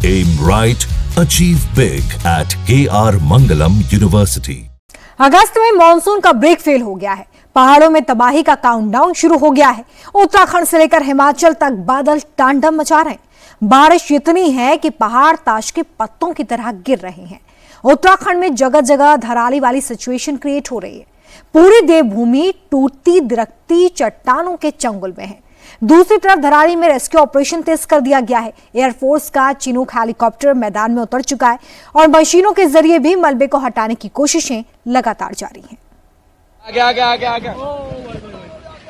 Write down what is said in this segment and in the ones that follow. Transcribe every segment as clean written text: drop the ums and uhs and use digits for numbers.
Aim right, achieve big at KR Mangalam University. अगस्त में monsoon का brake fail हो गया है। पहाड़ों में तबाही का काउंटडाउन शुरू हो गया है। उत्तराखंड से लेकर हिमाचल तक बादल तांडव मचा रहे हैं। बारिश इतनी है कि पहाड़ ताश के पत्तों की तरह गिर रहे हैं। उत्तराखंड में जगह जगह धराली वाली सिचुएशन क्रिएट हो रही है। पूरी देवभूमि टूटती दरकती चट्टानों के चंगुल में है। दूसरी तरफ धराली में रेस्क्यू ऑपरेशन तेज कर दिया गया है। एयरफोर्स का चिनूक हेलीकॉप्टर मैदान में उतर चुका है और मशीनों के जरिए भी मलबे को हटाने की कोशिशें लगातार जारी हैं। आगे आगे आगे आगे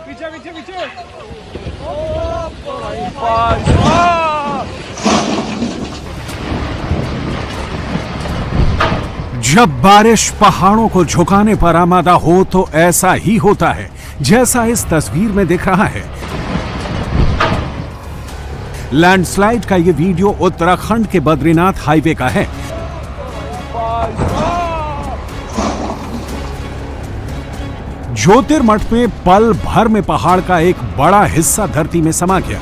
पीछे पीछे पीछे। जब बारिश पहाड़ों को झुकाने पर आमादा हो तो ऐसा ही होता है जैसा इस तस्वीर में दिख रहा है। लैंडस्लाइड का ये वीडियो उत्तराखंड के बद्रीनाथ हाईवे का है। ज्योतिर्मठ में पल भर में पहाड़ का एक बड़ा हिस्सा धरती में समा गया।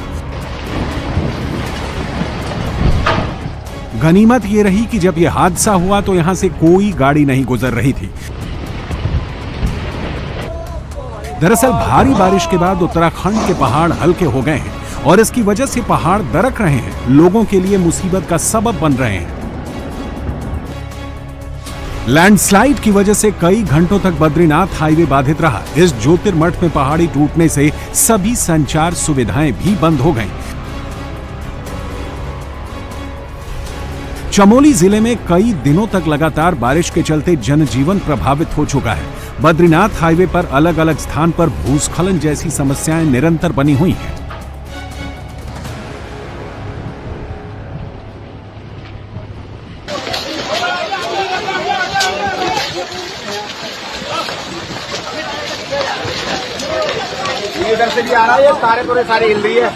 गनीमत ये रही कि जब यह हादसा हुआ तो यहां से कोई गाड़ी नहीं गुजर रही थी। दरअसल भारी बारिश के बाद उत्तराखंड के पहाड़ हल्के हो गए हैं और इसकी वजह से पहाड़ दरक रहे हैं, लोगों के लिए मुसीबत का सबब बन रहे हैं। लैंडस्लाइड की वजह से कई घंटों तक बद्रीनाथ हाईवे बाधित रहा। इस ज्योतिर्मठ में पहाड़ी टूटने से सभी संचार सुविधाएं भी बंद हो गईं। चमोली जिले में कई दिनों तक लगातार बारिश के चलते जनजीवन प्रभावित हो चुका है। बद्रीनाथ हाईवे पर अलग अलग स्थान पर भूस्खलन जैसी समस्याएं निरंतर बनी हुई हैं। इधर से भी आ रहा है, तारे पूरे सारी हिल रही है।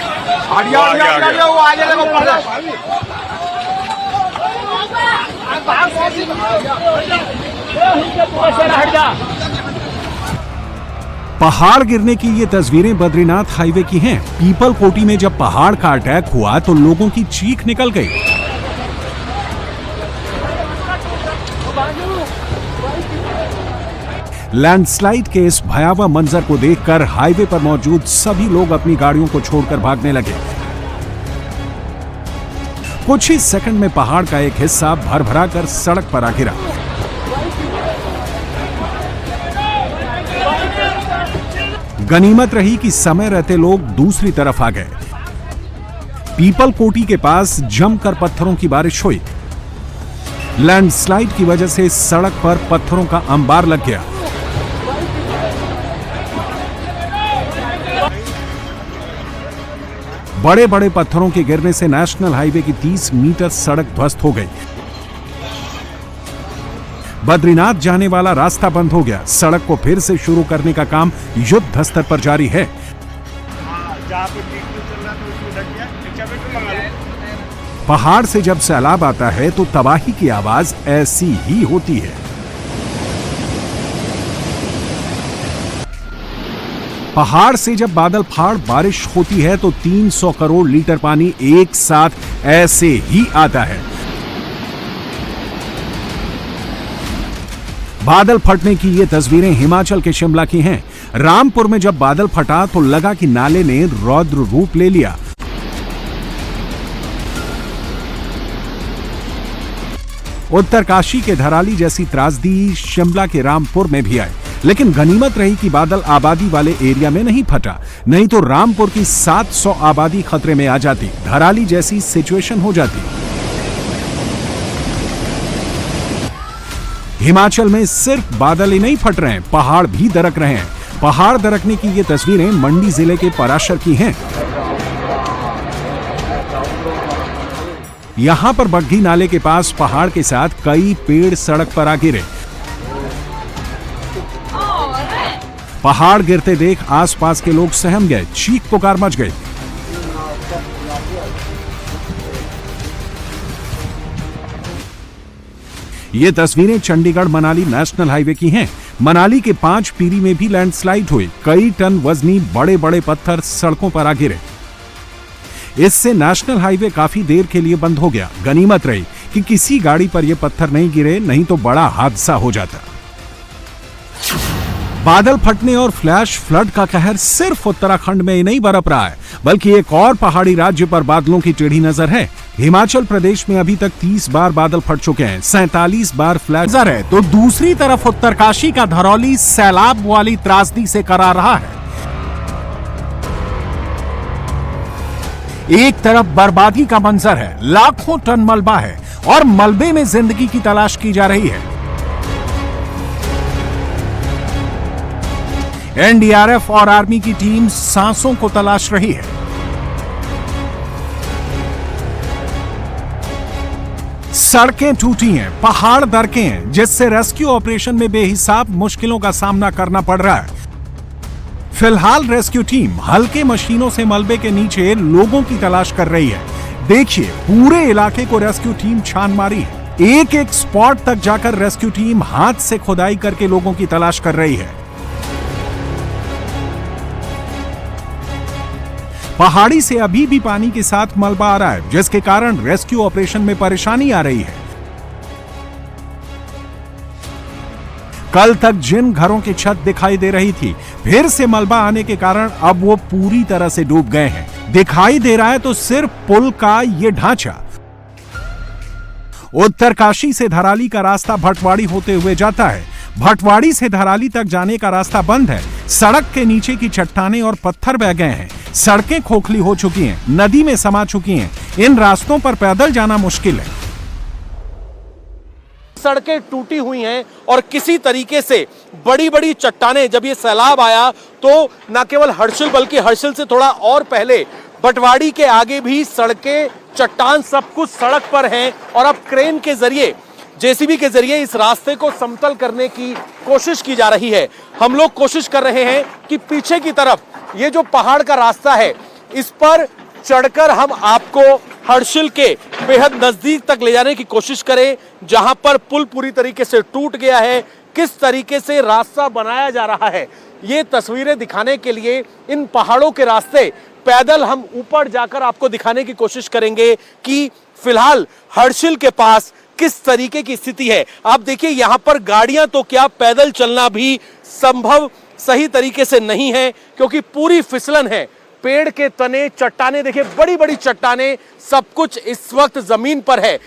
वो आ जाएगा ऊपर से। पहाड़ गिरने की ये तस्वीरें बद्रीनाथ हाईवे की हैं। पीपल कोटी में जब पहाड़ का अटैक हुआ तो लोगों की चीख निकल गई। लैंडस्लाइड के इस भयावह मंजर को देखकर हाईवे पर मौजूद सभी लोग अपनी गाड़ियों को छोड़कर भागने लगे। कुछ ही सेकंड में पहाड़ का एक हिस्सा भरभरा कर सड़क पर आ गिरा। गनीमत रही कि समय रहते लोग दूसरी तरफ आ गए। पीपल कोटी के पास जमकर पत्थरों की बारिश हुई। लैंडस्लाइड की वजह से सड़क पर पत्थरों का अंबार लग गया। बड़े बड़े पत्थरों के गिरने से नेशनल हाईवे की 30 मीटर सड़क ध्वस्त हो गई। बद्रीनाथ जाने वाला रास्ता बंद हो गया। सड़क को फिर से शुरू करने का काम युद्ध स्तर पर जारी है। पहाड़ से जब सैलाब आता है तो तबाही की आवाज ऐसी ही होती है। पहाड़ से जब बादल फाड़ बारिश होती है तो 300 करोड़ लीटर पानी एक साथ ऐसे ही आता है। बादल फटने की ये तस्वीरें हिमाचल के शिमला की हैं। रामपुर में जब बादल फटा तो लगा कि नाले ने रौद्र रूप ले लिया। उत्तरकाशी के धराली जैसी त्रासदी शिमला के रामपुर में भी आई, लेकिन गनीमत रही कि बादल आबादी वाले एरिया में नहीं फटा, नहीं तो रामपुर की 700 आबादी खतरे में आ जाती, धराली जैसी सिचुएशन हो जाती। हिमाचल में सिर्फ बादल ही नहीं फट रहे हैं, पहाड़ भी दरक रहे हैं। पहाड़ दरकने की ये तस्वीरें मंडी जिले के पराशर की हैं। यहां पर बग्घी नाले के पास पहाड़ के साथ कई पेड़ सड़क पर आ गिरे। पहाड़ गिरते देख आसपास के लोग सहम गए, चीख पुकार मच गई। ये तस्वीरें चंडीगढ़ मनाली नेशनल हाईवे की हैं। मनाली के 5 पीरी में भी लैंडस्लाइड हुई। कई टन वजनी बड़े बड़े पत्थर सड़कों पर आ गिरे। इससे नेशनल हाईवे काफी देर के लिए बंद हो गया। गनीमत रही कि किसी गाड़ी पर ये पत्थर नहीं गिरे, नहीं तो बड़ा हादसा हो जाता। बादल फटने और फ्लैश फ्लड का कहर सिर्फ उत्तराखंड में ही नहीं बरप रहा है, बल्कि एक और पहाड़ी राज्य पर बादलों की टेढ़ी नजर है। हिमाचल प्रदेश में अभी तक 30 बार बादल फट चुके हैं, 47 बार फ्लैश नजर है, तो दूसरी तरफ उत्तरकाशी का धरौली सैलाब वाली त्रासदी से करा रहा है। एक तरफ बर्बादी का मंजर है, लाखों टन मलबा है और मलबे में जिंदगी की तलाश की जा रही है। एनडीआरएफ और आर्मी की टीम सांसों को तलाश रही है। सड़कें टूटी हैं, पहाड़ दरके हैं, जिससे रेस्क्यू ऑपरेशन में बेहिसाब मुश्किलों का सामना करना पड़ रहा है। फिलहाल रेस्क्यू टीम हल्के मशीनों से मलबे के नीचे लोगों की तलाश कर रही है। देखिए, पूरे इलाके को रेस्क्यू टीम छान मारी है। एक एक स्पॉट तक जाकर रेस्क्यू टीम हाथ से खुदाई करके लोगों की तलाश कर रही है। पहाड़ी से अभी भी पानी के साथ मलबा आ रहा है, जिसके कारण रेस्क्यू ऑपरेशन में परेशानी आ रही है। कल तक जिन घरों की छत दिखाई दे रही थी, फिर से मलबा आने के कारण अब वो पूरी तरह से डूब गए हैं। दिखाई दे रहा है तो सिर्फ पुल का ये ढांचा। उत्तरकाशी से धराली का रास्ता भटवाड़ी होते हुए जाता है। भटवाड़ी से धराली तक जाने का रास्ता बंद है। सड़क के नीचे की चट्टानें और पत्थर बह गए हैं। सड़कें खोखली हो चुकी हैं, नदी में समा चुकी हैं। इन रास्तों पर पैदल जाना मुश्किल है। सड़कें टूटी हुई हैं और किसी तरीके से बड़ी बड़ी चट्टानें, जब ये सैलाब आया तो न केवल हर्षिल बल्कि हर्षिल से थोड़ा और पहले भटवाड़ी के आगे भी सड़कें, चट्टान सब कुछ सड़क पर हैं और अब क्रेन के जरिए, जेसीबी के जरिए इस रास्ते को समतल करने की कोशिश की जा रही है। हम लोग कोशिश कर रहे हैं कि पीछे की तरफ ये जो पहाड़ का रास्ता है, इस पर चढ़कर हम आपको हर्षिल के बेहद नजदीक तक ले जाने की कोशिश करें, जहां पर पुल पूरी तरीके से टूट गया है, किस तरीके से रास्ता बनाया जा रहा है। ये तस्वीरें दिखाने के लिए इन पहाड़ों के रास्ते पैदल हम ऊपर जाकर आपको दिखाने की कोशिश करेंगे कि फिलहाल हर्षिल के पास किस तरीके की स्थिति है। आप देखिए, यहां पर गाड़ियां तो क्या, पैदल चलना भी संभव सही तरीके से नहीं है, क्योंकि पूरी फिसलन है। पेड़ के तने, चट्टानें देखिए, बड़ी बड़ी चट्टानें, सब कुछ इस वक्त जमीन पर है।